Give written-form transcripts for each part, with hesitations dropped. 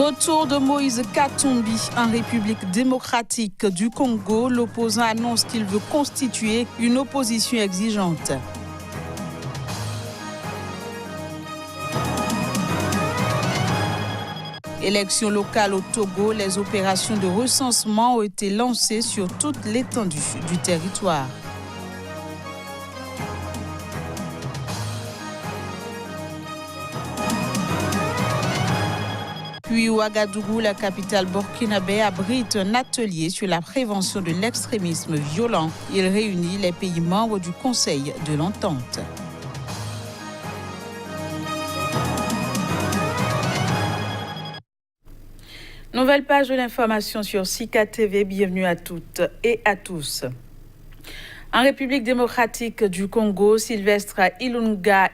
Retour de Moïse Katumbi en République démocratique du Congo. L'opposant annonce qu'il veut constituer une opposition exigeante. Élections locales au Togo, les opérations de recensement ont été lancées sur toute l'étendue du territoire. Puis Ouagadougou, la capitale burkinabé, abrite un atelier sur la prévention de l'extrémisme violent. Il réunit les pays membres du Conseil de l'Entente. Nouvelle page de l'information sur Sika TV. Bienvenue à toutes et à tous. En République démocratique du Congo, Sylvestre Ilunga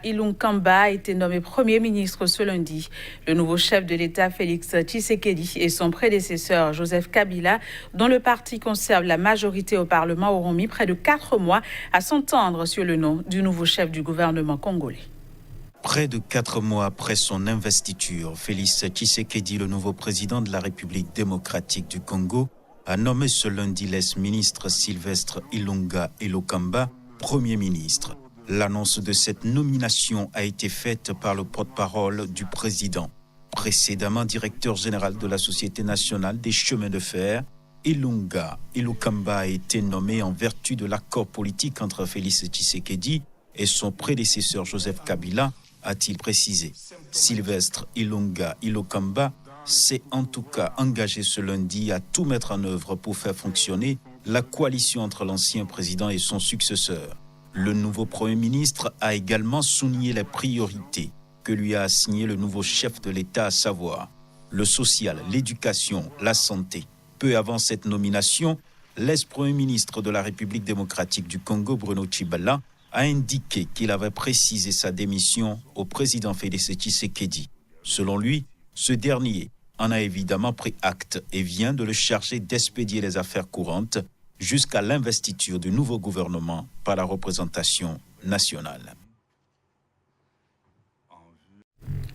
a été nommé Premier ministre ce lundi. Le nouveau chef de l'État, Félix Tshisekedi, et son prédécesseur, Joseph Kabila, dont le parti conserve la majorité au Parlement, auront mis près de 4 mois à s'entendre sur le nom du nouveau chef du gouvernement congolais. Près de 4 mois après son investiture, Félix Tshisekedi, le nouveau président de la République démocratique du Congo, a nommé ce lundi l'ex-ministre Sylvestre Ilunga Ilokamba Premier ministre. L'annonce de cette nomination a été faite par le porte-parole du président. Précédemment directeur général de la Société nationale des chemins de fer, Ilunga Ilokamba a été nommé en vertu de l'accord politique entre Félix Tshisekedi et son prédécesseur Joseph Kabila, a-t-il précisé. Sylvestre Ilunga Ilokamba s'est en tout cas engagé ce lundi à tout mettre en œuvre pour faire fonctionner la coalition entre l'ancien président et son successeur. Le nouveau Premier ministre a également souligné les priorités que lui a assignées le nouveau chef de l'État, à savoir le social, l'éducation, la santé. Peu avant cette nomination, l'ex-Premier ministre de la République démocratique du Congo, Bruno Tshibala, a indiqué qu'il avait précisé sa démission au président Félix Tshisekedi. Selon lui, ce dernier en a évidemment pris acte et vient de le charger d'expédier les affaires courantes jusqu'à l'investiture du nouveau gouvernement par la représentation nationale.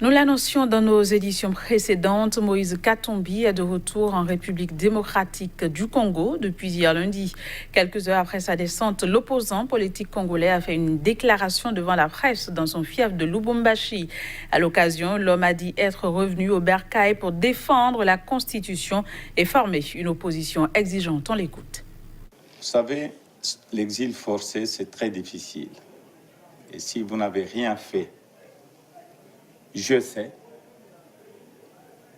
Nous l'annoncions dans nos éditions précédentes, Moïse Katumbi est de retour en République démocratique du Congo depuis hier lundi. Quelques heures après sa descente, l'opposant politique congolais a fait une déclaration devant la presse dans son fief de Lubumbashi. À l'occasion, l'homme a dit être revenu au bercail pour défendre la Constitution et former une opposition exigeante. On l'écoute. Vous savez, l'exil forcé, c'est très difficile. Et si vous n'avez rien fait, je sais,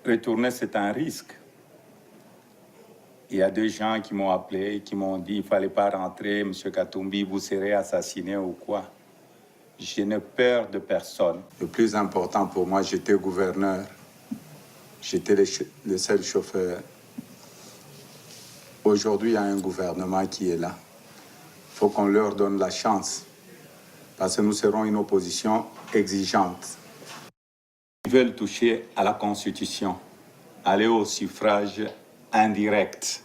retourner, c'est un risque. Il y a des gens qui m'ont appelé, qui m'ont dit, il ne fallait pas rentrer, M. Katumbi, vous serez assassiné ou quoi. Je n'ai peur de personne. Le plus important pour moi, j'étais gouverneur. J'étais le seul chauffeur. Aujourd'hui, il y a un gouvernement qui est là. Il faut qu'on leur donne la chance, parce que nous serons une opposition exigeante. Ils veulent toucher à la Constitution, aller au suffrage indirect.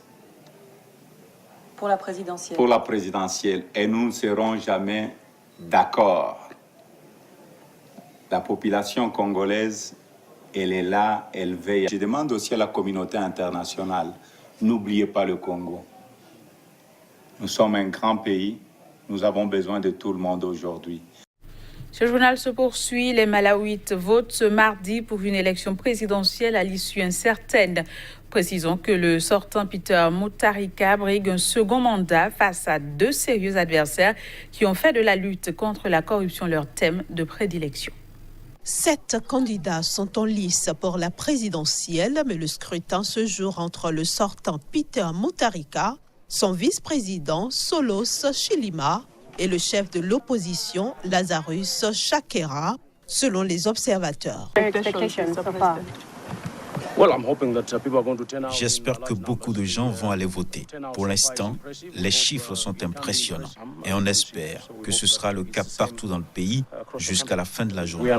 Pour la présidentielle. Pour la présidentielle. Et nous ne serons jamais d'accord. La population congolaise, elle est là, elle veille. Je demande aussi à la communauté internationale, n'oubliez pas le Congo. Nous sommes un grand pays, nous avons besoin de tout le monde aujourd'hui. Ce journal se poursuit. Les Malawites votent ce mardi pour une élection présidentielle à l'issue incertaine. Précisons que le sortant Peter Mutharika brigue un second mandat face à 2 sérieux adversaires qui ont fait de la lutte contre la corruption leur thème de prédilection. 7 candidats sont en lice pour la présidentielle, mais le scrutin se joue entre le sortant Peter Mutharika, son vice-président Solos Chilima et le chef de l'opposition, Lazarus Chakwera, selon les observateurs. J'espère que beaucoup de gens vont aller voter. Pour l'instant, les chiffres sont impressionnants et on espère que ce sera le cas partout dans le pays jusqu'à la fin de la journée.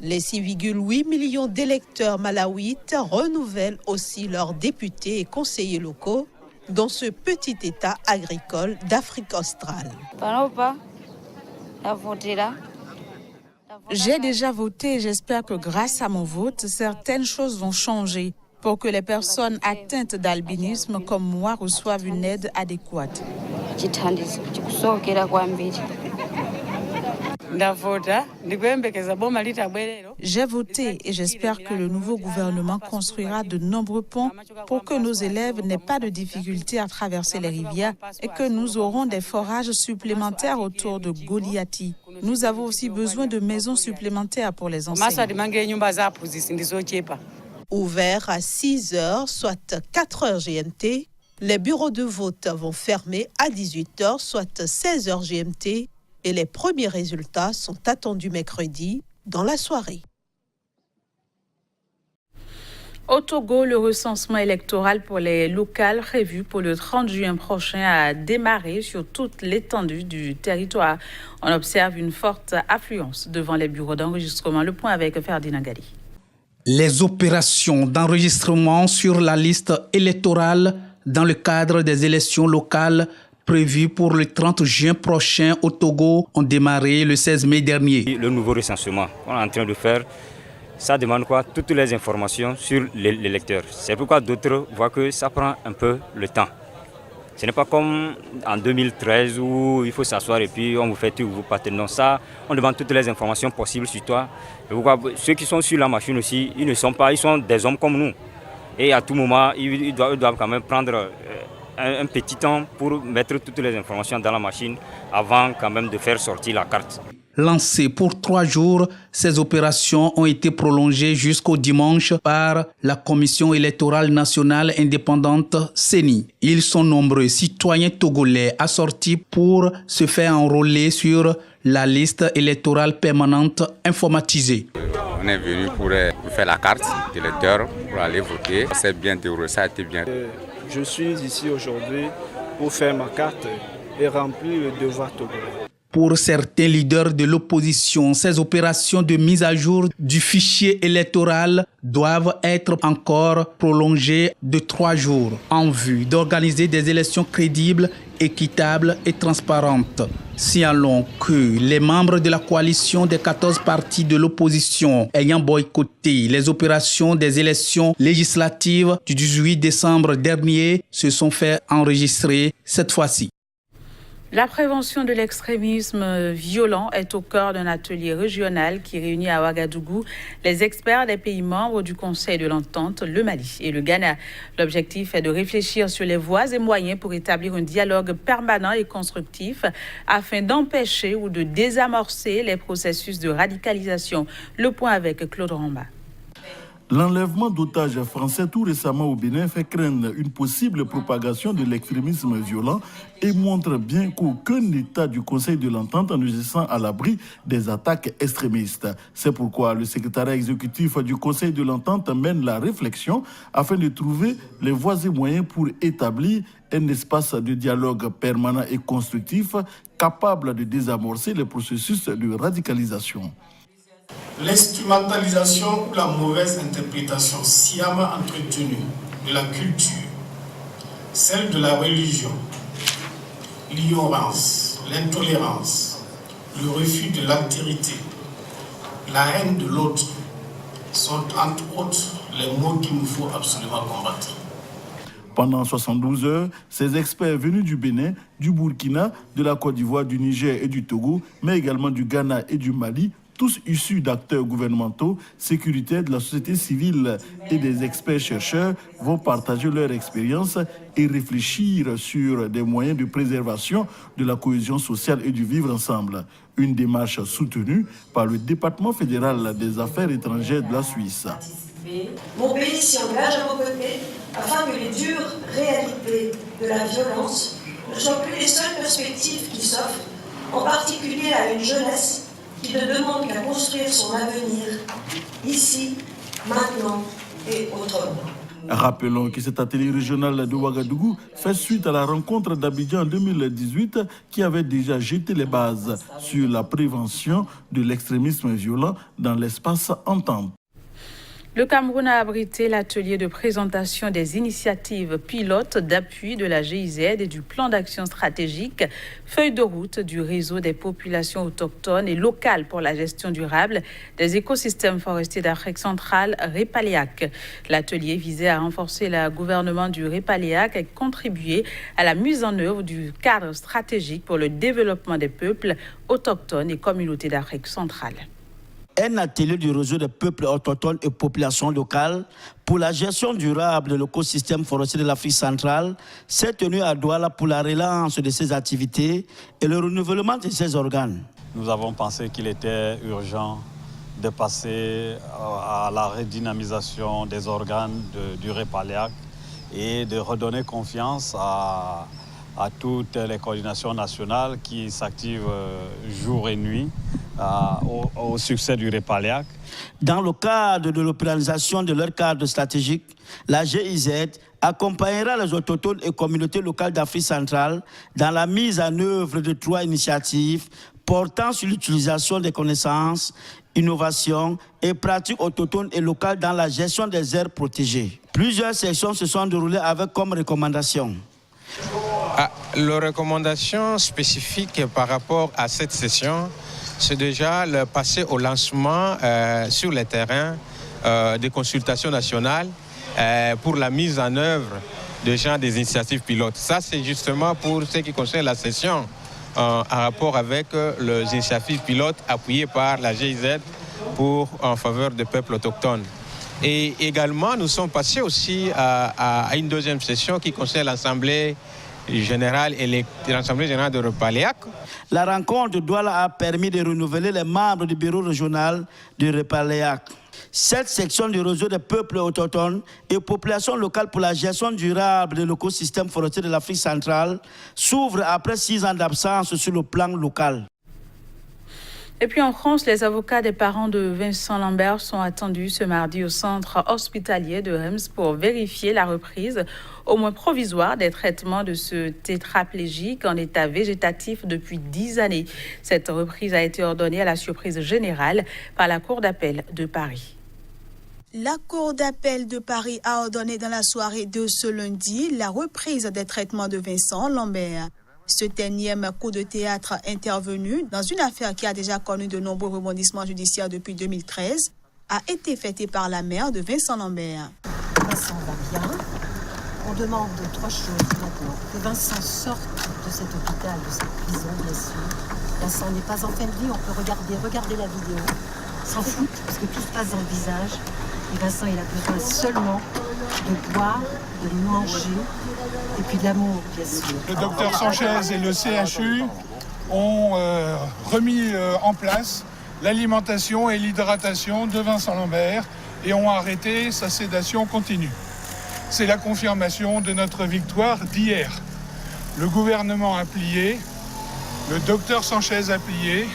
Les 6,8 millions d'électeurs malawites renouvellent aussi leurs députés et conseillers locaux dans ce petit État agricole d'Afrique australe. J'ai déjà voté et j'espère que grâce à mon vote, certaines choses vont changer pour que les personnes atteintes d'albinisme comme moi reçoivent une aide adéquate. J'ai voté et j'espère que le nouveau gouvernement construira de nombreux ponts pour que nos élèves n'aient pas de difficultés à traverser les rivières et que nous aurons des forages supplémentaires autour de Goliathie. Nous avons aussi besoin de maisons supplémentaires pour les enseignants. Ouvert à 6 heures, soit 4 heures GMT, les bureaux de vote vont fermer à 18 heures, soit 16 heures GMT, et les premiers résultats sont attendus mercredi dans la soirée. Au Togo, le recensement électoral pour les locales prévu pour le 30 juin prochain a démarré sur toute l'étendue du territoire. On observe une forte affluence devant les bureaux d'enregistrement. Le point avec Ferdinand Gali. Les opérations d'enregistrement sur la liste électorale dans le cadre des élections locales prévues pour le 30 juin prochain au Togo ont démarré le 16 mai dernier. Le nouveau recensement qu'on est en train de faire, ça demande quoi? Toutes les informations sur l'électeur. C'est pourquoi d'autres voient que ça prend un peu le temps. Ce n'est pas comme en 2013 où il faut s'asseoir et puis on vous fait tout, vous partez. Non, ça, on demande toutes les informations possibles sur toi. Et pourquoi ceux qui sont sur la machine aussi, ils sont des hommes comme nous. Et à tout moment, ils doivent quand même prendre un petit temps pour mettre toutes les informations dans la machine avant quand même de faire sortir la carte. Lancées pour 3 jours, ces opérations ont été prolongées jusqu'au dimanche par la Commission électorale nationale indépendante CENI. Ils sont nombreux, citoyens togolais, assortis pour se faire enrôler sur la liste électorale permanente informatisée. On est venu pour faire la carte d'électeur, pour aller voter. C'est bien déroulé, ça a été bien. Je suis ici aujourd'hui pour faire ma carte et remplir le devoir togolais. Pour certains leaders de l'opposition, ces opérations de mise à jour du fichier électoral doivent être encore prolongées de 3 jours en vue d'organiser des élections crédibles, équitables et transparentes. Signalons que les membres de la coalition des 14 partis de l'opposition ayant boycotté les opérations des élections législatives du 18 décembre dernier se sont fait enregistrer cette fois-ci. La prévention de l'extrémisme violent est au cœur d'un atelier régional qui réunit à Ouagadougou les experts des pays membres du Conseil de l'Entente, le Mali et le Ghana. L'objectif est de réfléchir sur les voies et moyens pour établir un dialogue permanent et constructif afin d'empêcher ou de désamorcer les processus de radicalisation. Le point avec Claude Ramba. L'enlèvement d'otages français tout récemment au Bénin fait craindre une possible propagation de l'extrémisme violent et montre bien qu'aucun État du Conseil de l'Entente ne se sent à l'abri des attaques extrémistes. C'est pourquoi le secrétariat exécutif du Conseil de l'Entente mène la réflexion afin de trouver les voies et moyens pour établir un espace de dialogue permanent et constructif capable de désamorcer les processus de radicalisation. L'instrumentalisation ou la mauvaise interprétation sciemment entretenue de la culture, celle de la religion, l'ignorance, l'intolérance, le refus de l'altérité, la haine de l'autre sont entre autres les mots qu'il nous faut absolument combattre. Pendant 72 heures, ces experts venus du Bénin, du Burkina, de la Côte d'Ivoire, du Niger et du Togo, mais également du Ghana et du Mali, tous issus d'acteurs gouvernementaux, sécuritaires, de la société civile et des experts-chercheurs, vont partager leur expérience et réfléchir sur des moyens de préservation de la cohésion sociale et du vivre ensemble. Une démarche soutenue par le département fédéral des affaires étrangères de la Suisse. Mon pays s'y engage à vos côtés afin que les dures réalités de la violence ne soient plus les seules perspectives qui s'offrent, en particulier à une jeunesse qui ne demande qu'à construire son avenir, ici, maintenant et autrement. Rappelons que cet atelier régional de Ouagadougou fait suite à la rencontre d'Abidjan en 2018 qui avait déjà jeté les bases sur la prévention de l'extrémisme violent dans l'espace entente. Le Cameroun a abrité l'atelier de présentation des initiatives pilotes d'appui de la GIZ et du plan d'action stratégique, feuille de route du réseau des populations autochtones et locales pour la gestion durable des écosystèmes forestiers d'Afrique centrale, REPALEAC. L'atelier visait à renforcer le gouvernement du REPALEAC et contribuer à la mise en œuvre du cadre stratégique pour le développement des peuples autochtones et communautés d'Afrique centrale. Un atelier du réseau des peuples autochtones et populations locales pour la gestion durable de l'écosystème forestier de l'Afrique centrale s'est tenu à Douala pour la relance de ses activités et le renouvellement de ses organes. Nous avons pensé qu'il était urgent de passer à la redynamisation des organes du REPALEAC et de redonner confiance à toutes les coordinations nationales qui s'activent jour et nuit au succès du REPALEAC. Dans le cadre de l'opéralisation de leur cadre stratégique, la GIZ accompagnera les autochtones et communautés locales d'Afrique centrale dans la mise en œuvre de 3 initiatives portant sur l'utilisation des connaissances, innovations et pratiques autochtones et locales dans la gestion des aires protégées. Plusieurs sections se sont déroulées avec comme recommandation. Les recommandations spécifiques par rapport à cette session, c'est déjà le passer au lancement sur le terrain des consultations nationales pour la mise en œuvre des initiatives pilotes. Ça, c'est justement pour ce qui concerne la session en rapport avec les initiatives pilotes appuyées par la GIZ en faveur des peuples autochtones. Et également, nous sommes passés aussi à une deuxième session qui concerne l'Assemblée générale et l'Assemblée générale de REPALEAC. La rencontre de Douala a permis de renouveler les membres du bureau régional du REPALEAC. Cette section du réseau des peuples autochtones et populations locales pour la gestion durable de l'écosystème forestier de l'Afrique centrale s'ouvre après 6 ans d'absence sur le plan local. Et puis en France, les avocats des parents de Vincent Lambert sont attendus ce mardi au centre hospitalier de Reims pour vérifier la reprise, au moins provisoire, des traitements de ce tétraplégique en état végétatif depuis 10 années. Cette reprise a été ordonnée à la surprise générale par la Cour d'appel de Paris. La Cour d'appel de Paris a ordonné dans la soirée de ce lundi la reprise des traitements de Vincent Lambert. Ce énième coup de théâtre intervenu dans une affaire qui a déjà connu de nombreux rebondissements judiciaires depuis 2013 a été fêté par la mère de Vincent Lambert. Vincent va bien. On demande 3 choses maintenant. Que Vincent sorte de cet hôpital, de cette prison, bien sûr. Vincent n'est pas en fin de vie, on peut regarder la vidéo, s'en foutre, parce que tout se passe dans le visage. Et Vincent, il a besoin seulement de boire, de manger, et puis de l'amour, bien sûr. Le docteur Sanchez et le CHU ont remis en place l'alimentation et l'hydratation de Vincent Lambert et ont arrêté sa sédation continue. C'est la confirmation de notre victoire d'hier. Le gouvernement a plié, le docteur Sanchez a plié,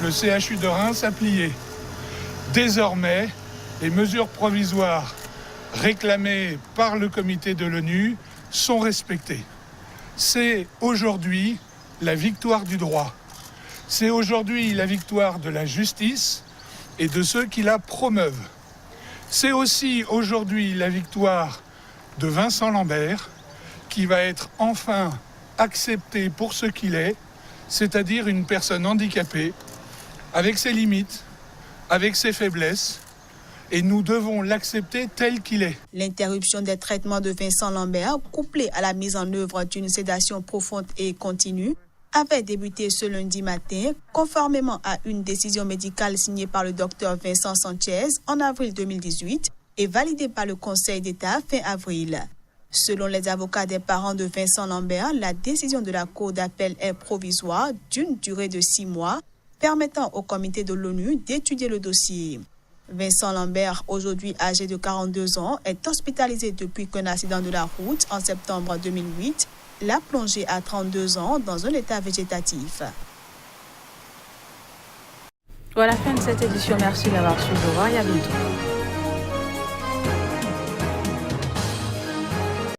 le CHU de Reims a plié. Désormais, les mesures provisoires réclamées par le comité de l'ONU sont respectées. C'est aujourd'hui la victoire du droit. C'est aujourd'hui la victoire de la justice et de ceux qui la promeuvent. C'est aussi aujourd'hui la victoire de Vincent Lambert, qui va être enfin accepté pour ce qu'il est, c'est-à-dire une personne handicapée, avec ses limites, avec ses faiblesses, et nous devons l'accepter tel qu'il est. L'interruption des traitements de Vincent Lambert, couplée à la mise en œuvre d'une sédation profonde et continue, avait débuté ce lundi matin, conformément à une décision médicale signée par le docteur Vincent Sanchez en avril 2018 et validée par le Conseil d'État fin avril. Selon les avocats des parents de Vincent Lambert, la décision de la Cour d'appel est provisoire d'une durée de 6 mois, permettant au comité de l'ONU d'étudier le dossier. Vincent Lambert, aujourd'hui âgé de 42 ans, est hospitalisé depuis qu'un accident de la route en septembre 2008 l'a plongé à 32 ans dans un état végétatif. Voilà la fin de cette édition. Merci d'avoir suivi. Au revoir et à bientôt.